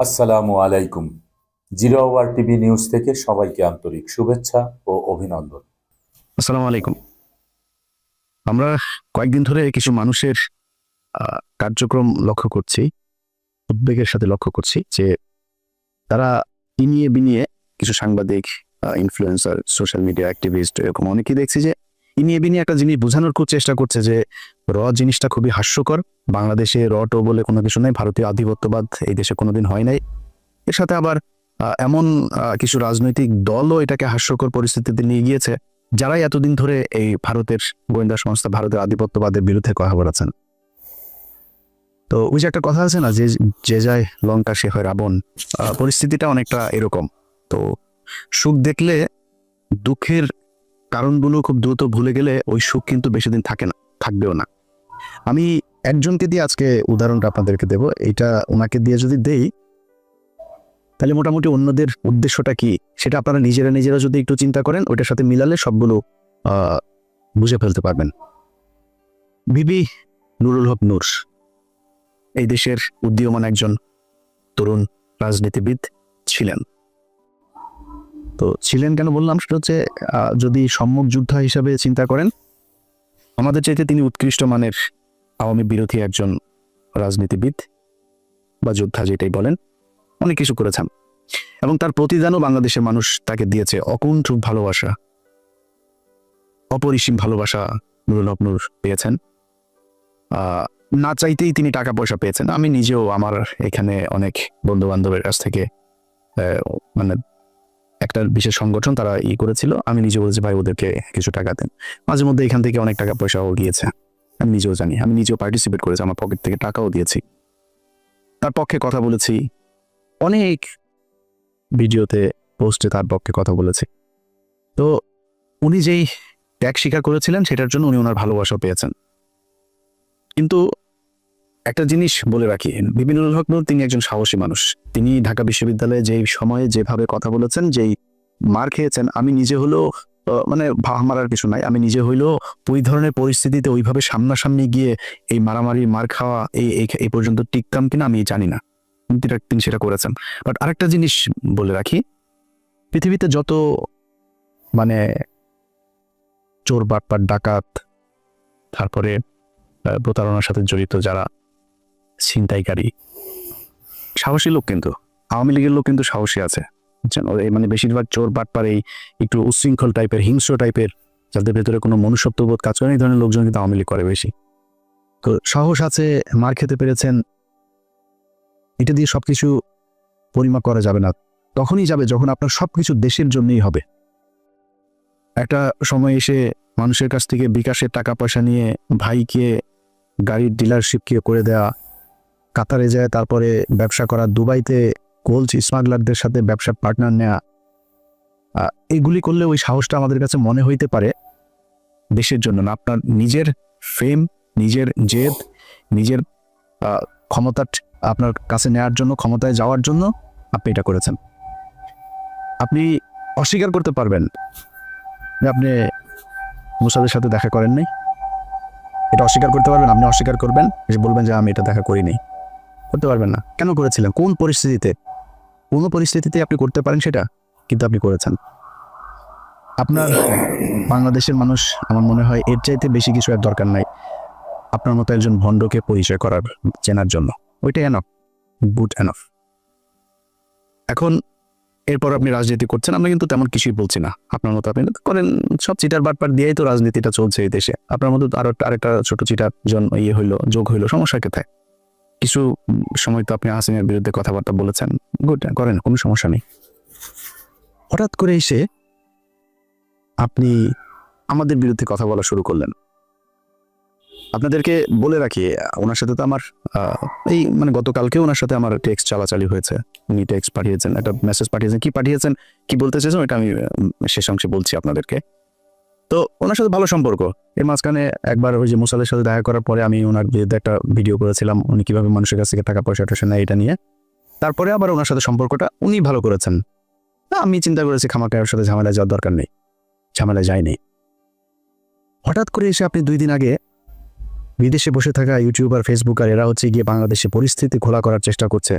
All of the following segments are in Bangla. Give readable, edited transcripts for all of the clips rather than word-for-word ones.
আসসালামু আলাইকুম। জিরো আওয়ার টিভি নিউজ থেকে সবাইকে আন্তরিক শুভেচ্ছা ও অভিনন্দন। আসসালামু আলাইকুম। আমরা কয়েকদিন ধরে কিছু মানুষের কার্যক্রম লক্ষ্য করছি, উদ্বেগের সাথে লক্ষ্য করছি যে তারা ইনিয়ে বিনিয়ে কিছু সাংবাদিক, ইনফ্লুয়েন্সার, সোশ্যাল মিডিয়া অ্যাক্টিভিস্ট এরকম অনেকেই দেখছি যে ইনিয়ে বিনিয়ে একটা জিনিস বোঝানোর খুব চেষ্টা করছে যে জিনিসটা খুবই হাস্যকর। বাংলাদেশে টো বলে কোনো কিছু নাই, ভারতীয় আধিপত্যবাদ এই দেশে কোনোদিন হয় নাই। এর সাথে আবার এমন কিছু রাজনৈতিক দলও এটাকে হাস্যকর পরিস্থিতিতে নিয়ে গিয়েছে, যারাই এতদিন ধরে এই ভারতের গোয়েন্দা সংস্থা, ভারতের আধিপত্যবাদের বিরুদ্ধে কথা বলেছেন। তো ওই যে একটা কথা আছে না, যে যে যায় লঙ্কা সে হয় রাবণ, পরিস্থিতিটা অনেকটা এরকম। তো সুখ দেখলে দুঃখের কারণগুলো খুব দ্রুত ভুলে গেলে ওই সুখ কিন্তু বেশি দিন থাকে না, থাকবেও না। আমি একজনকে দিয়ে আজকে উদাহরণটা আপনাদেরকে দেব। এটা ওনাকে দিয়ে যদি দেই তাহলে মোটামুটি অন্যদের উদ্দেশ্যটা কি সেটা আপনারা নিজেরা যদি একটু চিন্তা করেন, ওইটার সাথে মিলালে সবগুলো বুঝে ফেলতে পারবেন। বিবি নুরুল হক নূর এই দেশের উদীয়মান একজন তরুণ রাজনীতিবিদ ছিলেন। তো ছিলেন কেন বললাম, সেটা হচ্ছে যদি সম্মুখ যোদ্ধা হিসাবে চিন্তা করেন, আমাদের চাইতে তিনি উৎকৃষ্ট মানের আওয়ামী বিরোধী একজন রাজনীতিবিদ বা যোদ্ধা যেটাই বলেন, অনেক কিছু করেছেন এবং তার প্রতিদানও বাংলাদেশের মানুষ তাকে দিয়েছে। অকুণ্ঠ ভালোবাসা, অপরিসীম ভালোবাসা নুরুল হক নূর পেয়েছেন। না চাইতেই তিনি টাকা পয়সা পেয়েছেন। আমি নিজেও আমার এখানে অনেক বন্ধু বান্ধবের কাছ থেকে মানে একটা বিশেষ সংগঠন তারা করেছিল, আমি নিজে বলেছি ভাই ওদেরকে কিছু টাকা দেন। মাঝে মধ্যে এখান থেকে অনেক টাকা পয়সাও গিয়েছে, আমি নিজেও জানি। আমি নিজেও পার্টিসিপেট করেছি, আমার পকেট থেকে টাকাও দিয়েছি, তার পক্ষে কথা বলেছি, অনেক ভিডিওতে পোস্টে তার পক্ষে কথা বলেছি। তো উনি যেই ত্যাগ স্বীকার করেছিলেন সেটার জন্য উনি ওনার ভালোবাসাও পেয়েছেন। কিন্তু একটা জিনিস বলে রাখি, বিবি নুরুল হক নূর তিনি একজন সাহসী মানুষ। তিনি ঢাকা বিশ্ববিদ্যালয়ে যেই সময়ে যেভাবে কথা বলেছেন, যেই মার খেয়েছেন, আমি নিজে হলেও মানে মারার কিছু নাই, আমি নিজে হইলেও ওই ধরনের পরিস্থিতিতে ওইভাবে সামনাসামনি গিয়ে এই মারামারি মার খাওয়া এই পর্যন্ত টিকতাম কিনা আমি জানি না, তিনি সেটা করেছেন। বাট আরেকটা জিনিস বলে রাখি, পৃথিবীতে যত মানে চোর বাটপার ডাকাত, তারপরে প্রতারণার সাথে জড়িত যারা ছিনতাইকারী, সাহসী লোক কিন্তু আওয়ামী লীগের লোক কিন্তু সাহসী আছে, মানে বেশিরভাগ চোর বাটপার এই একটু উচ্ছৃঙ্খল টাইপের, হিংস্র টাইপের, যাদের ভেতরে কোনো মনুষ্যত্ববোধ কাজ করে, এই ধরনের লোকজন কিন্তু আওয়ামী লীগ করে বেশি। তো সাহস আছে, মার খেতে পেরেছেন, এটা দিয়ে সবকিছু পরিমাপ করা যাবে না। তখনই যাবে যখন আপনার সবকিছু দেশের জন্যই হবে। একটা সময় এসে মানুষের কাছ থেকে বিকাশের টাকা পয়সা নিয়ে ভাইকে গাড়ির ডিলারশিপকে করে দেয়া, কাতারে যায় তারপরে ব্যবসা করা, দুবাইতে গোল্ড স্মাগলারদের সাথে ব্যবসার পার্টনার নেয়া, এগুলি করলে ওই সাহসটা আমাদের কাছে মনে হইতে পারে দেশের জন্য না। আপনার নিজের ফেম, নিজের জেদ, নিজের ক্ষমতা আপনার কাছে নেওয়ার জন্য, ক্ষমতায় যাওয়ার জন্য আপনি এটা করেছেন। আপনি অস্বীকার করতে পারবেন যে আপনি মুসাদের সাথে দেখা করেন নাই, এটা অস্বীকার করতে পারবেন। আপনি অস্বীকার করবেন, বলবেন যে আমি এটা দেখা করিনি, করতে পারবেন না। কেন করেছিলেন, কোন পরিস্থিতিতে? কোনো পরিস্থিতিতে আপনি করতে পারেন সেটা, কিন্তু আপনি করেছেন। আপনার বাংলাদেশের মানুষ আমার মনে হয় এর চাইতে বেশি কিছু আর দরকার নাই আপনার মতো একজন ভণ্ডকে পরিচয় করার, চেনার জন্য। ওইটাই এনফ, গুড এনফ। এখন এরপর আপনি রাজনীতি করছেন, আমরা কিন্তু তেমন কিছুই বলছি না। আপনার মতো আপনি করেন, সব চিটার বাটপার দিয়েই তো রাজনীতিটা চলছে এই দেশে। আপনার মতো আরেকটা ছোট চিটার যোগ হইলো, সমস্যা কোথায়? কিছু সময় তো আপনি হাসিনার বিরুদ্ধে কথাবার্তা বলেছেন, গুড, করেন, কোনো সমস্যা নেই। হঠাৎ করে এসে আপনি আমাদের বিরুদ্ধে কথা বলা শুরু করলেন। আপনাদেরকে বলে রাখি, ওনার সাথে তো আমার এই মানে গতকালকে ওনার সাথে আমার টেক্সট চালাচালি হয়েছে। উনি টেক্সট পাঠিয়েছেন, একটা মেসেজ পাঠিয়েছেন, কি বলতে চেয়েছেন এটা আমি শেষ অংশে বলছি আপনাদেরকে। তো ওনার সাথে ভালো সম্পর্ক। এর মাঝখানে একবার ওই যে মুসাদের সাথে দেখা করার পরে আমি ওনার বিরুদ্ধে একটা ভিডিও করেছিলাম, উনি কিভাবে মানুষের কাছ থেকে টাকা পয়সা নেয় এটা নিয়ে। তারপরে আবার ওনার সাথে সম্পর্কটা উনি ভালো করেছেন। আমি চিন্তা করেছি খামাকার সাথে ঝামেলায় যাওয়ার দরকার নেই, ঝামেলায় যায়নি। হঠাৎ করে এসে আপনি 2 দিন আগে বিদেশে বসে থাকা ইউটিউবার, ফেসবুকার এরা হচ্ছে গিয়ে বাংলাদেশে পরিস্থিতি খোলা করার চেষ্টা করছে,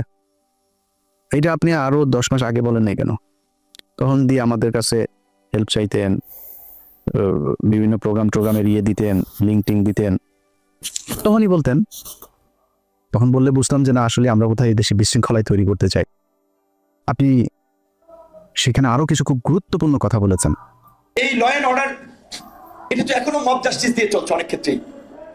এটা আপনি আরো 10 মাস আগে বলেন নাই কেন? তখন দিয়ে আমাদের কাছে হেল্প চাইতেন, বিভিন্ন প্রোগ্রামের দিতেন, লিঙ্ক টিঙ্ক দিতেন, তখনই বলতেন। তখন বললে বুঝতাম যে না, আসলে আমরা কোথায় এই দেশে বিশৃঙ্খলায় তৈরি করতে চাই। আপনি সেখানে আরো কিছু খুব গুরুত্বপূর্ণ কথা বলেছেন। এই ল অ্যান্ড অর্ডার, এটা তো এখনো মব জাস্টিস দিয়ে চলছে অনেক ক্ষেত্রেই।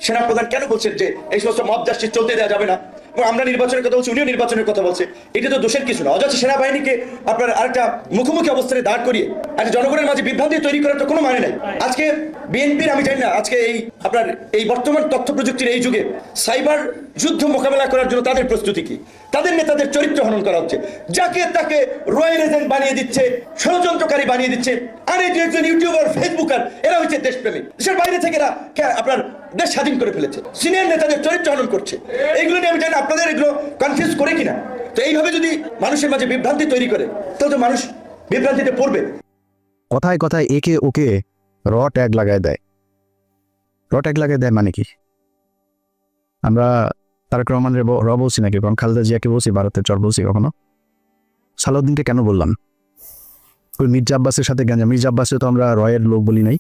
সেনাপ্রধান কেন বলছেন যে এই সমস্ত মব জাস্টিস চলতে দেওয়া যাবে না, এবং আমরা নির্বাচনের কথা বলছি, উনিও নির্বাচনের কথা বলছে। এটা তো দোষের কিছু না। অযথা সেনাবাহিনীকে আপনার আরেকটা মুখোমুখি অবস্থানে দাঁড় করিয়ে একটা জনগণের মাঝে বিভ্রান্তি তৈরি করার তো কোনো মানে নাই। আজকে বিএনপির, আমি জানি না, আজকে আপনার এই বর্তমান তথ্য প্রযুক্তির এই যুগে সাইবার যুদ্ধ মোকাবেলা করার জন্য তাদের প্রস্তুতি কি? তাদের নেতাদের চরিত্র হনন করা হচ্ছে, যাকে তাকে রয়্যাল এজেন্ট বানিয়ে দিচ্ছে, ষড়যন্ত্রকারী বানিয়ে দিচ্ছে। আর এই একজন ইউটিউবার, ফেসবুকার, এরা হচ্ছে দেশপ্রেমী। দেশের বাইরে থেকে এরা আপনার দেশ স্বাধীন করে ফেলেছে, সিনিয়র নেতাদের চরিত্র হনন করছে। এইগুলো নিয়ে আমি জানি আপনাদের এগুলো কনফিউজ করে কিনা। তো এইভাবে যদি মানুষের মাঝে বিভ্রান্তি তৈরি করে, তাহলে তো মানুষ বিভ্রান্তিতে পড়বে। কথায় কথায় একে ওকে র ট্যাগ লাগায় দেয়। র ট্যাগ লাগায় দেয় মানে কি? আমরা তারেক রহমানের র বলছি নাকি, কারণ খালেদা জিয়াকে বলছি, ভারতের চর বলছি কখনো? সালাউদ্দিনকে কেন বললাম? ওই মির্জা আব্বাসের সাথে গাঞ্জা, মির্জা আব্বাসে তো আমরা রয়ের লোক বলি নাই।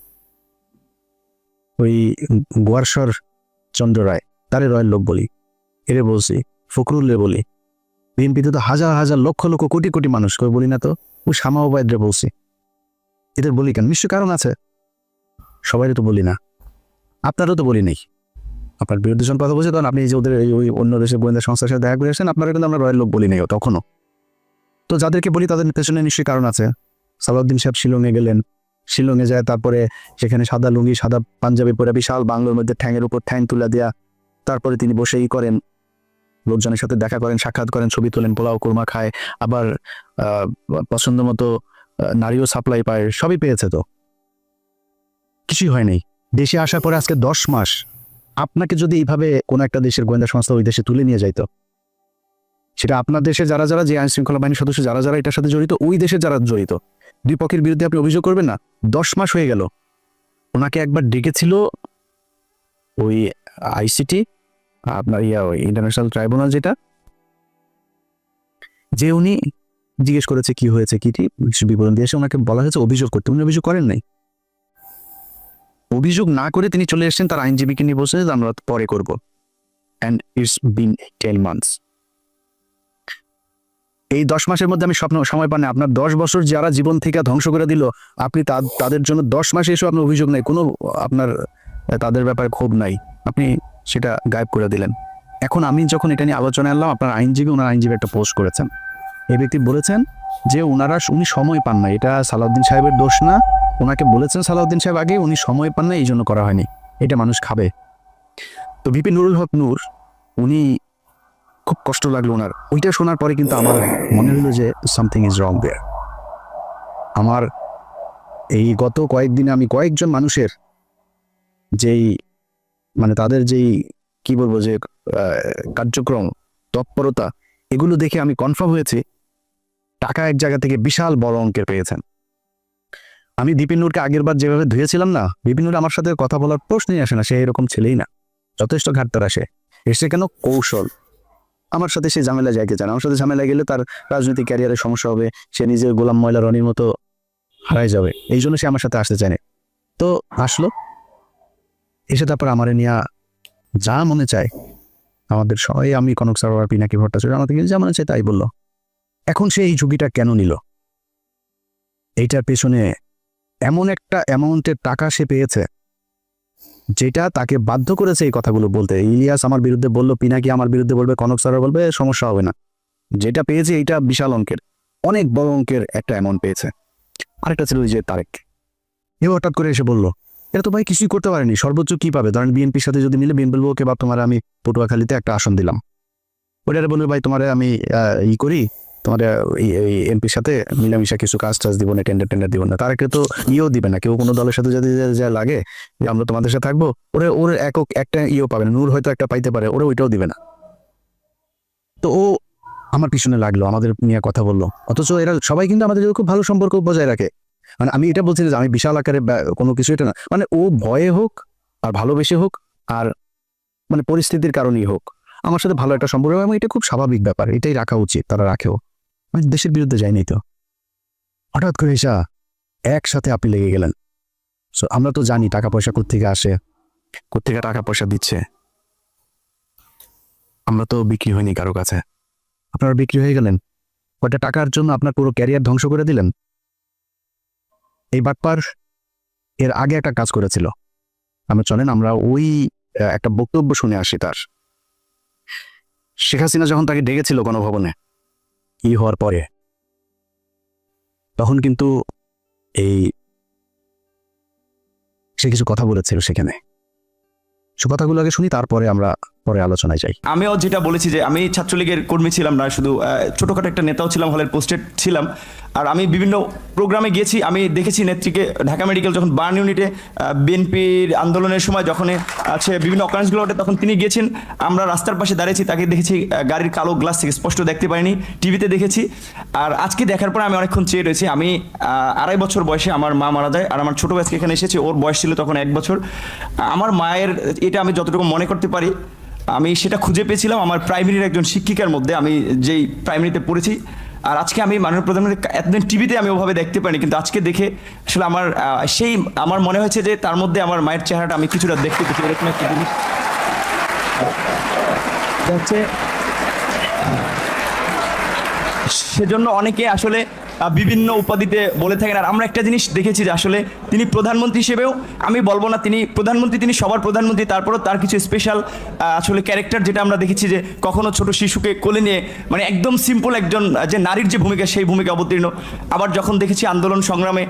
ওই গোয়ারসর চন্দ্র রায়, তারে রয়ের লোক বলি, এরে বলছি। ফখরুল্লে বলি। বিএনপিতে তো হাজার হাজার লক্ষ লক্ষ কোটি কোটি মানুষ, কেউ বলি না তো? ওই শামা ওবায়দরে বলছি। এদের বলি কেন? নিশ্চয় কারণ আছে। সবাই তো বলি না, আপনারও তো বলি নাই। আপনার বিরুদ্ধে যখন কথা বলছে, তখন আপনি যে ওদের ওই অন্য দেশের গোয়েন্দা সংস্থার সাথে দেখা করে আসেন, আপনারা কিন্তু আমরা রয়ের লোক বলি নাই তখনও। তো যাদেরকে বলি তাদের পেছনে নিশ্চয়ই কারণ আছে। সালাউদ্দিন সাহেব শিলংয়ে গেলেন, শিলংয়ে যায়, তারপরে সেখানে সাদা লুঙ্গি সাদা পাঞ্জাবি পরে বিশাল বাংলোর মধ্যে ঠ্যাঙের উপর ঠ্যাং তুলে দেয়া, তারপরে তিনি বসেই করেন, লোকজনের সাথে দেখা করেন, সাক্ষাৎ করেন, ছবি তোলেন, পোলাও কোরমা খায়, আবার পছন্দ মতো নারীও সাপ্লাই পায়, সবই পেয়েছে। তো কিছুই হয় নাই। দেশে আসার পরে আজকে 10 মাস আপনাকে যদি এইভাবে কোনো একটা দেশের গোয়েন্দা সংস্থা ওই দেশে তুলে নিয়ে যাইতো, সেটা আপনার দেশে যারা যারা, যে আইন শৃঙ্খলা বাহিনীর সদস্য যারা যারা এটার সাথে জড়িত, ওই দেশে যারা জড়িত, দুই পক্ষের বিরুদ্ধে আপনি অভিযোগ করবেন না? 10 মাস হয়ে গেল। ওনাকে একবার ডেকেছিল ওই আইসিটি, আপনার ওই ইন্টারন্যাশনাল ট্রাইব্যুনাল, যেটা, যে উনি জিজ্ঞেস করেছে কি হয়েছে, কি বিবরণ দিয়েছে, ওনাকে বলা হয়েছে অভিযোগ করতে। উনি অভিযোগ করেন নাই। অভিযোগ না করে তিনি চলে এসেছেন, তার আইনজীবীকে নিয়ে বসে আমরা পরে করব। And it's been 10 months. এই 10 মাসের মধ্যে আমি সময় পান না। আপনার 10 বছর যারা জীবন থেকে ধ্বংস করে দিল, আপনি তাদের জন্য 10 মাসে এসে আপনার অভিযোগ নাই, কোনো আপনার তাদের ব্যাপারে ক্ষোভ নাই, আপনি সেটা গায়েব করে দিলেন। এখন আমি যখন এটা নিয়ে আলোচনা আনলাম, আপনার ওনার আইনজীবী একটা পোস্ট করেছেন। এই ব্যক্তি বলেছেন যে উনি সময় পান না, এটা সালাউদ্দিন সাহেবের দোষ না। ওনাকে বলেছেন সালাউদ্দিন সাহেব আগে, উনি সময় পান না, এই জন্য করা হয়নি, এটা মানুষ খাবে। তো ভিপি নুরুল হক নূর, উনি খুব কষ্ট লাগলো ওনার। ওইটা শোনার পরে কিন্তু আমার মনে হলো যে সামথিং ইজ রং দেয়ার। আমার এই গত কয়েকদিনে আমি কয়েকজন মানুষের যেই মানে তাদের যেই কি বলবো যে কার্যক্রম, তৎপরতা, এগুলো দেখে আমি কনফার্ম হয়েছি টাকা এক জায়গা থেকে বিশাল বড় অঙ্কের পেয়েছেন। আমি বিপিন নূরকে আগের বার যেভাবে ধুয়েছিলাম না, বিপিন নূর আমার সাথে কথা বলার প্রশ্নই আসে না, সে এরকম ছেলেই না, যথেষ্ট ঘাটতার আসে। এসে কেন কৌশল, আমার সাথে সে ঝামেলা যায় কে জানে, আমার সাথে ঝামেলা গেলে তার রাজনৈতিক ক্যারিয়ারের সমস্যা হবে, সে নিজের গোলাম ময়লা রনির মতো হারাই যাবে, এই জন্য সে আমার সাথে আসতে চায় না। তো আসলো, এসে তারপর আমার নিয়ে যা মনে চায়, আমাদের সবাই, আমি কনক সরোয়ার, পিনাকি ভট্টাচার্য, আমাদের যা মনে চায় তাই বললো। এখন সে এই ঝুঁকিটা কেন নিল? এইটার পেছনে এমন একটা অ্যামাউন্টের টাকা সে পেয়েছে যেটা তাকে বাধ্য করেছে এই কথাগুলো বলতে। ইলিয়াস আমার বিরুদ্ধে বললো, পিনাকি আমার বিরুদ্ধে বলবে, কনক সরোয়ার বলবে, সমস্যা হবে না। যেটা পেয়েছে এইটা বিশাল অঙ্কের, অনেক বড় অঙ্কের একটা অ্যামাউন্ট পেয়েছে। আরেকটা ছিল ওই যে তারেক, এ হঠাৎ করে এসে বললো, এটা তো ভাই কিছুই করতে পারেনি, সর্বোচ্চ কি পাবে? ধরেন বিএনপির সাথে যদি মিলে, বিএনপি বলবো, ওকে বা তোমার আমি পটুয়াখালীতে একটা আসন দিলাম, ওইটারে বলবে ভাই তোমার আমি করি, তোমার এমপির সাথে মিলামিশা কিছু কাজ টাজ দিব না, টেন্ডার দিব না। তারকে তো দিবে না, কেউ কোনো দলের সাথে যদি যা লাগে যে আমরা তোমাদের সাথে থাকবো, ওর একটা পাবে না। নূর হয়তো একটা পাইতে পারে, ওরা ওইটাও দিবে না। তো ও আমার পিছনে লাগলো, আমাদের নিয়ে কথা বললো, অথচ এরা সবাই কিন্তু আমাদের খুব ভালো সম্পর্ক বজায় রাখে। মানে আমি এটা বলছি যে আমি বিশাল আকারে কোনো কিছু, এটা না, মানে ও ভয়ে হোক আর ভালোবেসে হোক আর মানে পরিস্থিতির কারণেই হোক, আমার সাথে ভালো একটা সম্পর্ক, এবং এটা খুব স্বাভাবিক ব্যাপার, এটাই রাখা উচিত, তারা রাখেও। আমি দেশের বিরুদ্ধে যাইনি তো, হঠাৎ করে এসা একসাথে আপনি লেগে গেলেন। সো আমরা তো জানি টাকা পয়সা কোত্থেকে আসে, কোত্থেকে টাকা পয়সা দিচ্ছে। আমরা তো বিক্রি হয়নি কারো কাছে, আপনারা বিক্রি হয়ে গেলেন। কয়টা টাকার জন্য আপনার পুরো ক্যারিয়ার ধ্বংস করে দিলেন। এই বাটপার এর আগে একটা কাজ করেছিল। আমরা চলেন আমরা ওই একটা বক্তব্য শুনে আসি তার। শেখ হাসিনা যখন তাকে ডেকেছিল গণভবনে কি হওয়ার পরে, তখন কিন্তু সে কিছু কথা বলেছিল সেখানে। সে কথাগুলো আগে শুনি, তারপরে আমরা পরে আলোচনায় যাই। আমিও যেটা বলেছি যে আমি ছাত্রলীগের কর্মী ছিলাম না, শুধু ছোটোখাটো একটা নেতাও ছিলাম, হলের পোস্টেড ছিলাম। আর আমি বিভিন্ন প্রোগ্রামে গিয়েছি, আমি দেখেছি নেত্রীকে ঢাকা মেডিকেল যখন বার্ন ইউনিটে বিএনপির আন্দোলনের সময় যখন আছে বিভিন্ন অকারেন্সগুলো ওঠে, তখন তিনি গিয়েছেন। আমরা রাস্তার পাশে দাঁড়িয়েছি, তাকে দেখেছি গাড়ির কালো গ্লাস থেকে, স্পষ্ট দেখতে পাইনি, টিভিতে দেখেছি। আর আজকে দেখার পরে আমি অনেকক্ষণ চেয়ে রয়েছি। আমি 2.5 বছর বয়সে আমার মা মারা যায়, আর আমার ছোটো ভাইকে এখানে এসেছে, ওর বয়স ছিল তখন 1 বছর। আমার মায়ের এটা আমি যতটুকু মনে করতে পারি, আমি সেটা খুঁজে পেয়েছিলাম আমার প্রাইমারির একজন শিক্ষিকার মধ্যে, আমি যেই প্রাইমারিতে পড়েছি। আর আজকে আমি মাননীয় প্রধানমন্ত্রী এতদিন টিভিতে আমি ওভাবে দেখতে পাইনি, কিন্তু আজকে দেখে আসলে আমার মনে হয়েছে যে তার মধ্যে আমার মায়ের চেহারাটা আমি কিছুটা দেখতে পেয়েছি, এরকম একটা জিনিস হচ্ছে। সেজন্য অনেকে আসলে বিভিন্ন উপাধিতে বলে থাকেন। আর আমরা একটা জিনিস দেখেছি যে আসলে তিনি প্রধানমন্ত্রী হিসেবেও, আমি বলবো না তিনি প্রধানমন্ত্রী, তিনি সবার প্রধানমন্ত্রী, তারপরেও তার কিছু স্পেশাল আসলে ক্যারেক্টার, যেটা আমরা দেখেছি যে কখনো ছোট শিশুকে কোলে নিয়ে, মানে একদম সিম্পল একজন যে নারীর যে ভূমিকা, সেই ভূমিকা অবতীর্ণ। আবার যখন দেখেছি আন্দোলন সংগ্রামে,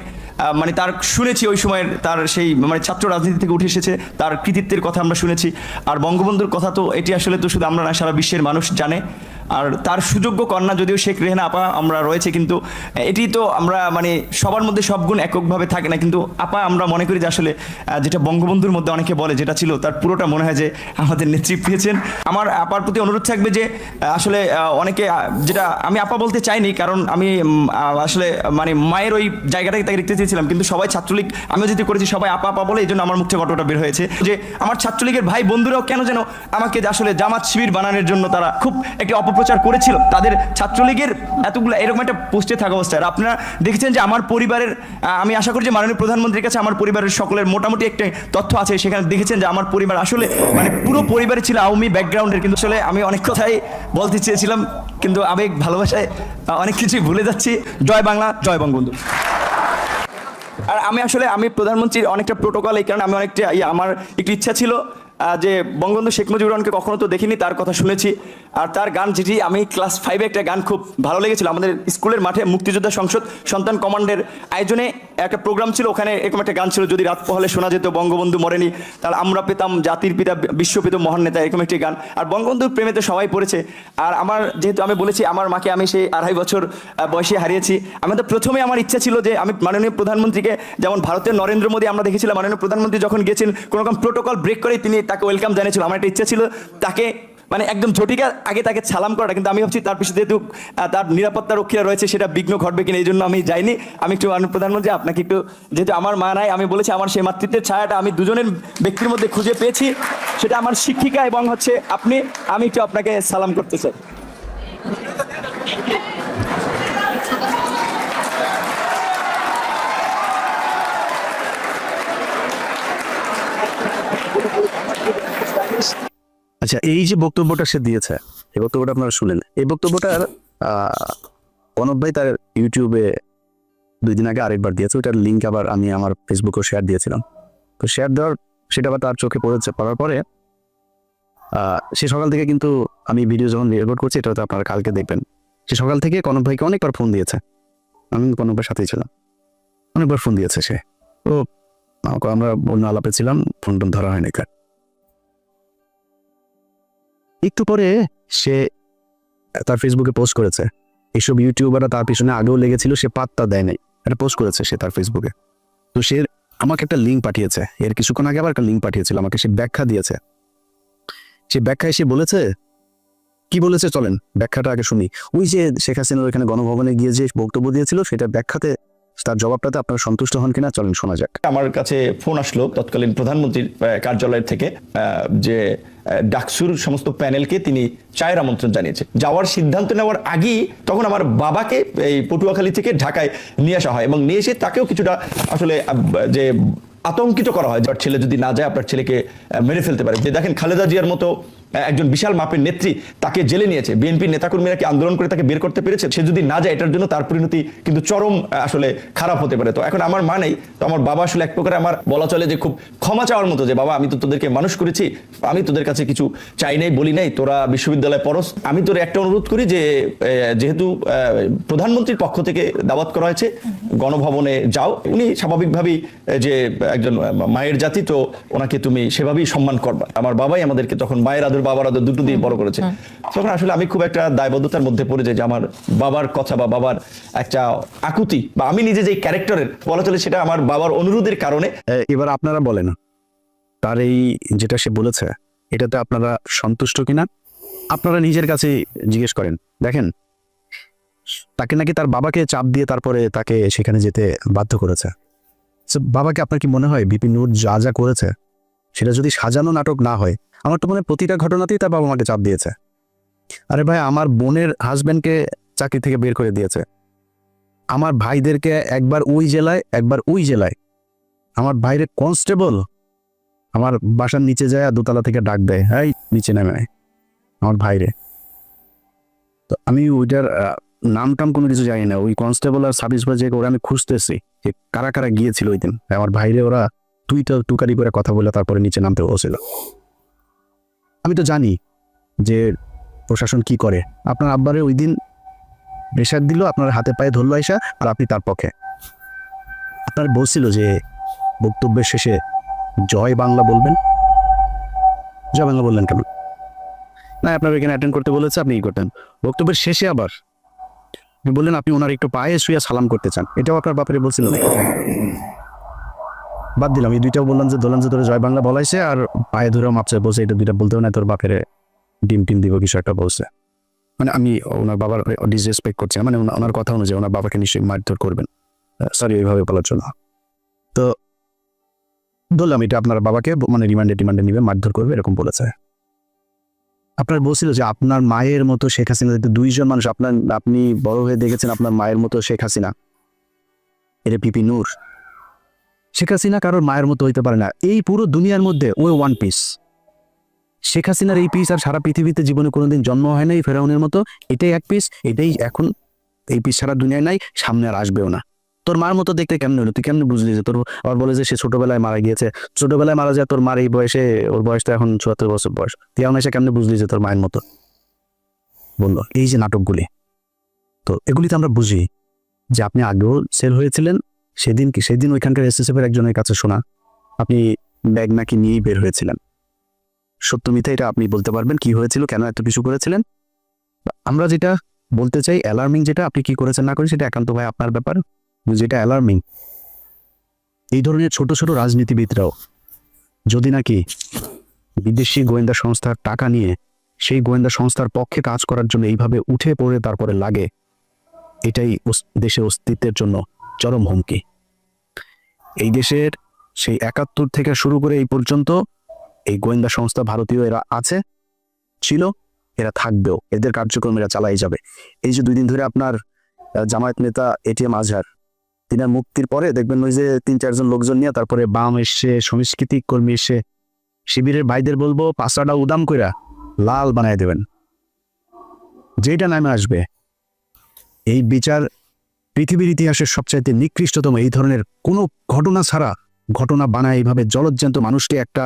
মানে তার শুনেছি ওই সময়ের তার সেই মানে ছাত্র রাজনীতি থেকে উঠে এসেছে, তার কৃতিত্বের কথা আমরা শুনেছি। আর বঙ্গবন্ধুর কথা তো এটি আসলে তো শুধু আমরা না, সারা বিশ্বের মানুষ জানে। আর তার সুযোগ্য কন্যা যদিও শেখ রেহানা আপা আমরা রয়েছে, কিন্তু এটি তো আমরা মানে সবার মধ্যে সব গুণ এককভাবে থাকে না, কিন্তু আপা আমরা মনে করি যে আসলে যেটা বঙ্গবন্ধুর মধ্যে অনেকে বলে যেটা ছিল, তার পুরোটা মনে হয় যে আমাদের নেত্রী পেয়েছেন। আমার আপার প্রতি অনুরোধ থাকবে যে আসলে অনেকে যেটা আমি আপা বলতে চাইনি, কারণ আমি আসলে মানে মায়ের ওই জায়গাটাকে তাকে দেখতে চেয়েছিলাম, কিন্তু সবাই ছাত্রলীগ, আমিও যেটি করেছি সবাই আপা আপা বলে, এই জন্য আমার মুখ থেকে ঘটনাটা বের হয়েছে যে আমার ছাত্রলীগের ভাই বন্ধুরাও কেন যেন আমাকে আসলে জামাত শিবির বানানোর জন্য তারা খুব একটি অপপ্রচার করেছিল তাদের ছাত্রলীগের এতগুলো এরকম একটা পোস্টে থাকা অবস্থায়। আর আপনারা দেখেছেন যে আমার পরিবারের, আমি আশা করি যে মাননীয় প্রধানমন্ত্রীর কাছে আমার পরিবারের সকলের মোটামুটি একটা তথ্য আছে, সেখানে দেখেছেন যে আমার পরিবার আসলে মানে পুরো পরিবারে ছিল আওয়ামী ব্যাকগ্রাউন্ডের। কিন্তু আসলে আমি অনেক কথাই বলতে চেয়েছিলাম, কিন্তু আবেগ ভালোবাসায় অনেক কিছুই ভুলে যাচ্ছি। জয় বাংলা, জয় বঙ্গবন্ধু। আর আমি প্রধানমন্ত্রীর অনেকটা প্রোটোকল, এই কারণে আমি অনেকটা আমার একটু ইচ্ছা ছিল যে বঙ্গবন্ধু শেখ মুজিবুর রহমানকে কখনো তো দেখিনি, তার কথা শুনেছি। আর তার গান, যেটি আমি ক্লাস 5-এ একটা গান খুব ভালো লেগেছিল, আমাদের স্কুলের মাঠে মুক্তিযোদ্ধা সংসদ সন্তান কমান্ডের আয়োজনে একটা প্রোগ্রাম ছিল, ওখানে এরকম একটা গান ছিল, যদি রাত পোহালে শোনা যেত বঙ্গবন্ধু মরেনি, তাহলে আমরা পেতাম জাতির পিতা বিশ্বপিত মহান নেতা, এরকম একটি গান। আর বঙ্গবন্ধুর প্রেমে তো সবাই পড়েছে। আর আমার যেহেতু আমি বলেছি আমার মাকে আমি সেই 2.5 বছর বয়সে হারিয়েছি, আমাদের প্রথমে আমার ইচ্ছা ছিল যে আমি মাননীয় প্রধানমন্ত্রীকে, যেমন ভারতের নরেন্দ্র মোদী আমরা দেখেছিলাম মাননীয় প্রধানমন্ত্রী যখন গেছেন কোনো রকম প্রোটোকল ব্রেক করে তিনি তাকে ওয়েলকাম জানিয়েছিল, আমার একটা ইচ্ছা ছিল তাকে মানে একদম ঝটিকার আগে তাকে সালাম করাটা। কিন্তু আমি ভাবছি তার পিছনে যেহেতু তার নিরাপত্তা রক্ষীরা রয়েছে, সেটা বিঘ্ন ঘটবে কিনা, এই জন্য আমি যাইনি। আমি একটু মাননীয় প্রধানমন্ত্রী আপনাকে একটু, যেহেতু আমার মা নাই, আমি বলেছি আমার সেই মাতৃত্বের ছায়াটা আমি দুজনের ব্যক্তির মধ্যে খুঁজে পেয়েছি, সেটা আমার শিক্ষিকা এবং হচ্ছে আপনি, আমি একটু আপনাকে সালাম করতে চাই। আচ্ছা, এই যে বক্তব্যটা সে দিয়েছে, এই বক্তব্যটা আপনারা শুনলেন। এই বক্তব্যটার প্রণব ভাই তার ইউটিউবে 2 দিন আগে আরেকবার দিয়েছে, ওটার লিঙ্ক আবার আমি আমার ফেসবুকেও শেয়ার দিয়েছিলাম। তো শেয়ার দেওয়ার সেটা আবার তার চোখে পড়ার পরে সে সকাল থেকে, কিন্তু আমি ভিডিও যখন রেকর্ড করছি এটা হয়তো আপনারা কালকে দেখবেন, সে সকাল থেকে কনক ভাইকে অনেকবার ফোন দিয়েছে। আমি কনক ভাইয়ের সাথেই ছিলাম, অনেকবার ফোন দিয়েছে সে। তো আমরা অন্য আলাপে ছিলাম, ফোন টোন ধরা হয়নি। একটু পরে সে তার ফেসবুকে পোস্ট করেছে, এইসব ইউটিউবাররা তার পিছনে আগেও লেগেছিল, সে পাত্তা দেয় নাই, এটা পোস্ট করেছে সে তার ফেসবুকে। তো সে আমাকে একটা লিঙ্ক পাঠিয়েছে, এর কিছুক্ষণ আগে আবার একটা লিঙ্ক পাঠিয়েছিল আমাকে, সে ব্যাখ্যা দিয়েছে। সে ব্যাখ্যায় সে বলেছে, কি বলেছে চলেন ব্যাখ্যাটা আগে শুনি। ওই যে শেখ হাসিনার ওইখানে গণভবনে গিয়ে যে বক্তব্য দিয়েছিল, সেটা ব্যাখ্যাতে তার জবাবটাতে আপনারা সন্তুষ্ট হন কিনা চলেন শোনা যাক। আমার কাছে ফোন আসলো তৎকালীন প্রধানমন্ত্রীর কার্যালয়ের থেকে যে ডাকসুর সমস্ত প্যানেলকে তিনি চায়ের আমন্ত্রণ জানিয়েছে। যাওয়ার সিদ্ধান্ত নেওয়ার আগেই তখন আমার বাবাকে এই পটুয়াখালী থেকে ঢাকায় নিয়ে আসা হয় এবং নিয়ে এসে তাকেও কিছুটা আসলে যে আতঙ্কিত করা হয় যে আপনার ছেলে যদি না যায় আপনার ছেলেকে মেরে ফেলতে পারে। যে দেখেন খালেদা জিয়ার মতো একজন বিশাল মাপের নেত্রী তাকে জেলে নিয়েছে, বিএনপির নেতাকর্মীরা কি আন্দোলন করে তাকে বের করতে পেরেছে? সে যদি না যায় এটার জন্য তার পরিণতি কিন্তু চরম আসলে খারাপ হতে পারে। তো এখন আমার মা নেই, তো আমার বাবা আসলে এক প্রকারে আমার বলা চলে যে খুব ক্ষমা চাওয়ার মতো, যে বাবা আমি তো তোদেরকে মানুষ করেছি, আমি তোদের কাছে কিছু চাই নাই বলি নাই, তোরা বিশ্ববিদ্যালয়ে পড়স, আমি তোর একটা অনুরোধ করি যে যেহেতু প্রধানমন্ত্রীর পক্ষ থেকে দাওয়াত করা হয়েছে গণভবনে যাও। উনি স্বাভাবিকভাবেই যে একজন মায়ের জাতি, তো ওনাকে তুমি সেভাবেই সম্মান করবা। আমার বাবাই আমাদেরকে তখন মায়ের আদর বাবার আদর দুটো দিয়ে বড় করেছে। তখন আসলে আমি খুব একটা দায়বদ্ধতার মধ্যে পড়ে যাই যে আমার বাবার কথা বা বাবার একটা আকুতি বা আমি নিজে যে ক্যারেক্টারের বলা চলে সেটা আমার বাবার অনুরোধের কারণে। এবার আপনারা বলেন তার এই যেটা সে বলেছে এটাতে আপনারা সন্তুষ্ট কিনা আপনারা নিজের কাছে জিজ্ঞেস করেন। দেখেন তাকে নাকি তার বাবাকে চাপ দিয়ে তারপরে তাকে সেখানে যেতে বাধ্য করেছে। বাবাকে আপনার কি মনে হয় বিপিন নূর যা যা করেছে সেটা যদি সাজানো নাটক না হয়? আমার তো মনে হয় প্রতিটা ঘটনাতেই তার বাবা মাকে চাপ দিয়েছে। আরে ভাই, আমার বোনের হাজব্যান্ডকে চাকরি থেকে বের করে দিয়েছে, আমার ভাইদেরকে একবার ওই জেলায় একবার ওই জেলায়, আমার ভাইরে কনস্টেবল আমার বাসার নিচে যায় দোতলা থেকে ডাক দেয়, এই নিচে নেমে আয় আমার ভাইরে। তো আমি ওইটার নাম টাম কোনো কিছু জানি না, ওই কনস্টেবল আর সাব ইন্সপেক্টর ওরা আমি খুঁজতেছি যে কারা কারা গিয়েছিল ওই দিন আমার ভাইরে। ওরা টুকারি করে কথা বলে তারপরে নিচে নামতে বসেছিল। আমি তো জানি যে প্রশাসন কি করে। আপনার আব্বারে ওই দিন প্রেশার দিল, আপনার হাতে পায়ে ধরলো আইসা, আর আপনি তার পক্ষে। আপনার বলছিল যে বক্তব্যের শেষে জয় বাংলা বলবেন, জয় বাংলা বললেন কেন? না, আপনার এখানে অ্যাটেন্ড করতে বলেছে, আপনি ই করতেন। বক্তব্যের শেষে আবার আপনি বললেন আপনি ওনার একটু পায়ে শুয়ে সালাম করতে চান, এটাও আপনার বাপরে বলছিল। বাদ দিলাম, এই দুইটাও বললাম যে তোর জয় বাংলা বলাইছে আর পায়ে ধরেও মাপছে বলছে, এটা দুইটা বলতেও না তোর বাপের ডিম টিম দিব কিছু একটা বলছে। মানে আমি ওনার বাবার ডিসরেসপেক্ট করছি, মানে ওনার কথা অনুযায়ী ওনার বাবাকে নিশ্চয়ই মারধর করবেন, সরি ওইভাবে বলার জন্য। তো বললাম এটা আপনার বাবাকে মানে রিমান্ডে নিবে, মারধর করবে এরকম বলেছে। আপনার বলছিল যে আপনার মায়ের মতো শেখ হাসিনা, দুইজন মানুষ আপনি বড় হয়ে দেখেছেন আপনার মায়ের মতো শেখ হাসিনা, এটা পিপি নূর। শেখ হাসিনা কারোর মায়ের মতো হইতে পারে না, এই পুরো দুনিয়ার মধ্যে ওই ওয়ান পিস। শেখ হাসিনার এই পিস আর সারা পৃথিবীতে জীবনে কোনোদিন জন্ম হয় নাই ফেরাউনের মতো, এটাই এক পিস, এটাই এখন এই পিস সারা দুনিয়ায় নাই, সামনে আর আসবেও না। তোর মার মতো দেখতে কেমন হলো, তুই কেমন বুঝলি যে তোর? আবার বলে যে সে ছোটবেলায় মারা গিয়েছে, ছোটবেলায় মারা যায় তোর মার এই বয়সে, ওর বয়স তো এখন ৭৪ বছর বয়স, তুই এখন এসে কেমনে বুঝলি যে তোর মায়ের মতো? বললো এই যে নাটকগুলি, তো এগুলিতে আমরা বুঝি যে আপনি আগেও সেল হয়েছিলেন। সেদিন ওইখানকার এসএসএফ এর একজনের কাছে শোনা আপনি ব্যাগ নাকি নিয়েই বের হয়েছিলেন। সত্য মিথ্যা এটা আপনি বলতে পারবেন, কি হয়েছিল, কেন এত কিছু করেছিলেন? আমরা যেটা বলতে চাই অ্যালার্মিং, যেটা আপনি কি করেছেন না করেন সেটা একান্ত ভাই আপনার ব্যাপার। যেটা অ্যালার্মিং, এই ধরনের ছোট ছোট রাজনীতিবিদরাও যদি নাকি বিদেশি গোয়েন্দা সংস্থার টাকা নিয়ে সেই গোয়েন্দা সংস্থার পক্ষে কাজ করার জন্য এইভাবে উঠে পড়ে তারপরে লাগে, এটাই দেশের অস্তিত্বের জন্য চরম হুমকি। এই দেশের সেই ৭১ থেকে শুরু করে এই পর্যন্ত এই গোয়েন্দা সংস্থা ভারতীয় এরা আছে, ছিল, এরা থাকবেও, এদের কার্যক্রম এরা চালাই যাবে। এই যে 2 দিন ধরে আপনার জামায়াত নেতা এটিএম আজহার, তিনার মুক্তির পরে দেখবেন ওই যে 3-4 জন লোকজন নিয়ে তারপরে বাম এসে, সাংস্কৃতিক কর্মী এসে, শিবিরের ভাইদের বলবো পাঁচটা উদাম কইরা লাল বানায় দেবেন, যেটা নামে আসবে। এই বিচার পৃথিবীর ইতিহাসের সবচাইতে নিকৃষ্টতম। এই ধরনের কোনো ঘটনা ছাড়া ঘটনা বানায় এইভাবে জলজ্যান্ত মানুষকে একটা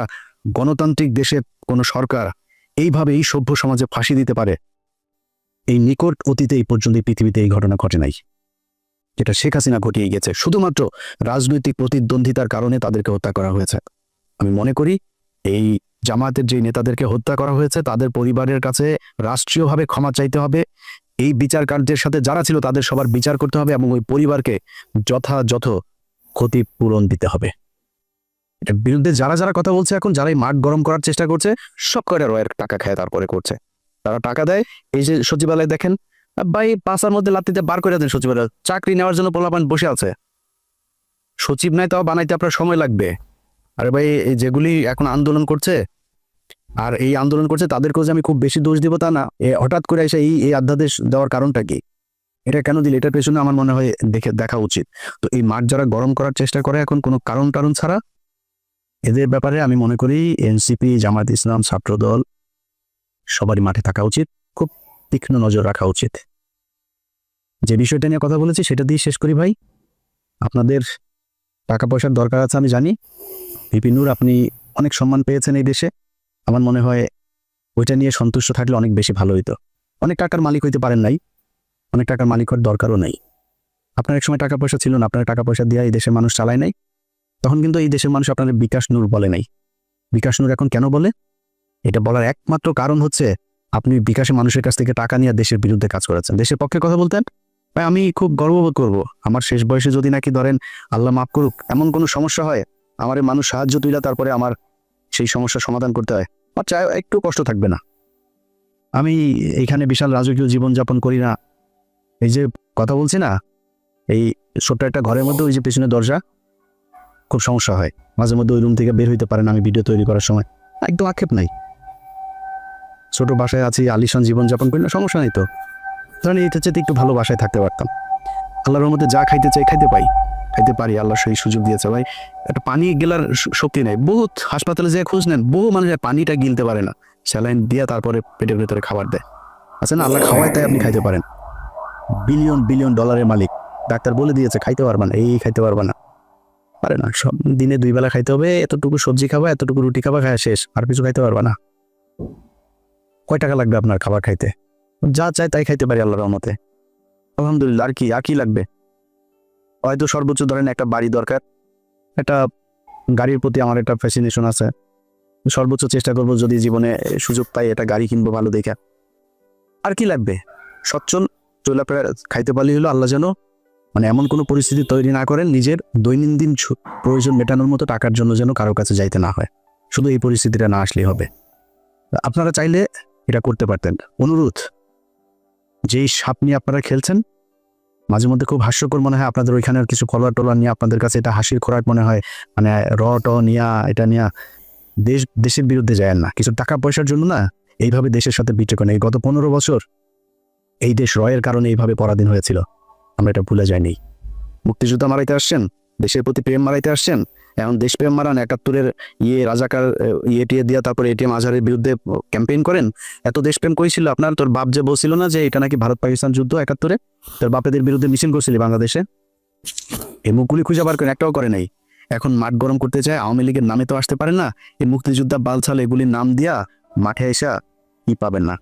গণতান্ত্রিক দেশের কোনো সরকার এইভাবে এই সভ্য সমাজে ফাঁসি দিতে পারে, এই নিকট অতীতে এই পর্যন্ত পৃথিবীতে এই ঘটনা ঘটে নাই, যেটা শেখ হাসিনা ঘটিয়ে গেছে। শুধুমাত্র রাজনৈতিক প্রতিদ্বন্দ্বিতার কারণে তাদেরকে হত্যা করা হয়েছে। আমি মনে করি এই জামায়াতের যে নেতাদেরকে হত্যা করা হয়েছে তাদের পরিবারের কাছে রাষ্ট্রীয়ভাবে ক্ষমা চাইতে হবে। এই বিচার কার্যের সাথে যারা ছিল তাদের সবার বিচার করতে হবে এবং ওই পরিবারকে যথাযথ ক্ষতিপূরণ দিতে হবে। এটার বিরুদ্ধে যারা যারা কথা বলছে এখন, যারাই মাঠ গরম করার চেষ্টা করছে, সব কয়টা রয়ের টাকা খায় তারপরে করছে। তারা টাকা দেয়, এই যে সচিবালয় দেখেন ভাই, পাশার মধ্যে লাত্তিতে বার করে দেন সচিবালয়, চাকরি নেওয়ার জন্য পোলাপান বসে আছে, সচিব নাই তাও বানাইতে আপনার সময় লাগবে। আরে ভাই, এই যেগুলি এখন আন্দোলন করছে আর এই আন্দোলন করছে তাদেরকেও যে আমি খুব বেশি দোষ দিব তা না। হঠাৎ করে এসে এই অধ্যাদেশ দেওয়ার কারণটা কি, এটা কেন দিলে, এটার পেছনে আমার মনে হয় দেখা উচিত। তো এই মাঠ যারা গরম করার চেষ্টা করে এখন কোনো কারণ ছাড়া, এদের ব্যাপারে আমি মনে করি এনসিপি, জামায়াত ইসলাম, ছাত্রদল সবারই মাঠে থাকা উচিত, খুব তীক্ষ্ণ নজর রাখা উচিত। যে বিষয়টা নিয়ে কথা বলেছি সেটা দিয়ে শেষ করি ভাই। আপনাদের টাকা পয়সার দরকার আছে আমি জানি। ভিপি নূর, আপনি অনেক সম্মান পেয়েছেন এই দেশে, আমার মনে হয় ওইটা নিয়ে সন্তুষ্ট থাকলে অনেক বেশি ভালো হইতো। অনেক টাকার মালিক হইতে পারেন নাই, অনেক টাকার মালিক হওয়ার দরকারও নাই। আপনার এক সময় টাকা পয়সা ছিল না, আপনার টাকা পয়সা দিয়ে এই দেশের মানুষ চালায় নাই, তখন কিন্তু এই দেশের মানুষ আপনাদের বিকাশ নূর বলে নাই। বিকাশ নূর এখন কেন বলে? এটা বলার একমাত্র কারণ হচ্ছে আপনি বিকাশে মানুষের কাছ থেকে টাকা নিয়ে দেশের বিরুদ্ধে কাজ করেছেন। দেশের পক্ষে কথা বলতেন ভাই, আমি খুব গর্ববোধ করব আমার শেষ বয়সে যদি নাকি ধরেন আল্লাহ মাফ করুক এমন কোনো সমস্যা হয়, আমার এই মানুষ সাহায্য তুইলা তারপরে আমার সেই সমস্যার সমাধান করতে হয়, আমার চাই একটু কষ্ট থাকবে না। আমি এইখানে বিশাল রাজকীয় জীবনযাপন করি না, এই যে কথা বলছি না, এই ছোট্ট একটা ঘরের মধ্যে ওই যে পেছনে দরজা, খুব সমস্যা হয় মাঝে মধ্যে, ওই রুম থেকে বের হইতে পারেন আমি ভিডিও তৈরি করার সময়, একদম আক্ষেপ নাই। ছোট বাসায় আছি, আলিশান জীবনযাপন করি না, সমস্যা নেই। তো ধরেন এটা চেয়ে একটু ভালো বাসায় থাকতে পারতাম। আল্লাহর রহমতে যা খাইতে চাই খাইতে পারি, আল্লাহ সেই সুযোগ দিয়েছে ভাই। একটা পানি গেলার শক্তি নেই, বহুত হাসপাতালে যে খোঁজ নেন, বহু মানুষ পানিটা গিলতে পারে না, স্যালাইন দিয়ে তারপরে পেটের ভেতরে খাবার দেয়। আচ্ছা না, আল্লাহ খাওয়ায় তাই আপনি খাইতে পারেন। বিলিয়ন ডলারের মালিক, ডাক্তার বলে দিয়েছে খাইতে পারবা না, এই খাইতে পারবা না, পারে না। সব দিনে 2 বেলা খাইতে হবে, এতটুকু সবজি খাবা, এতটুকু রুটি খাবা, খাওয়া শেষ, আর কিছু খাইতে পারবা না। কয় টাকা লাগবে আপনার খাবার খাইতে? যা চাই তাই খাইতে পারি আল্লাহর রহমতে, আলহামদুলিল্লাহ। আর কি লাগবে? হয়তো সর্বোচ্চ ধরেন একটা বাড়ি দরকার, একটা গাড়ির প্রতি আমার একটা ফ্যাসিনেশন আছে, সর্বোচ্চ চেষ্টা করব যদি জীবনে সুযোগ পাই একটা গাড়ি কিনবো ভালো দেখা। আর কি লাগবে? সচ্ছল চলাফেরা খাইতে পারলেই হলো। আল্লাহ যেন মানে এমন কোনো পরিস্থিতি তৈরি না করেন নিজের দৈনন্দিন প্রয়োজন মেটানোর মতো টাকার জন্য যেন কারো কাছে যাইতে না হয়। শুধু এই পরিস্থিতিটা না আসলেই হবে। আপনারা চাইলে এটা করতে পারতেন। অনুরোধ, যেই সাপ নিয়ে আপনারা খেলছেন মাঝে মধ্যে খুব হাস্যকর মনে হয়, আপনাদের ওইখানের কিছু কলার টলার নিয়ে আপনাদের কাছে এটা হাসির খোরাক মনে হয়, মানে নিয়া এটা নিয়ে দেশের বিরুদ্ধে যায় না, কিছু টাকা পয়সার জন্য না এইভাবে দেশের সাথে বিট্রে করেন। এই গত 15 বছর এই দেশ রয়ের কারণে এইভাবে পরাধীন হয়েছিল, আমরা এটা ভুলে যাইনি। মুক্তিযোদ্ধা মারাইতে আসছেন, দেশের প্রতি প্রেম মারাইতে আসছেন, এখন দেশপ্রেম মারান, 71-এর রাজাকার টিয়ে দিয়া তারপরে এটিএম আজহারের বিরুদ্ধে ক্যাম্পেইন করেন। এত দেশপ্রেম করেছিল আপনার? তোর বাপ যে বলছিল না যে এটা নাকি ভারত পাকিস্তান যুদ্ধ 71-এ, তোর বাপেদের বিরুদ্ধে মিছিল করছিলি বাংলাদেশে, এই মুখগুলি খুঁজে বার করেন, একটাও করে নাই। এখন মাঠ গরম করতে চায়, আওয়ামী লীগের নামে তো আসতে পারেন না, এই মুক্তিযোদ্ধা বালছাল এগুলির নাম দিয়া মাঠে এসা কি পাবেন না।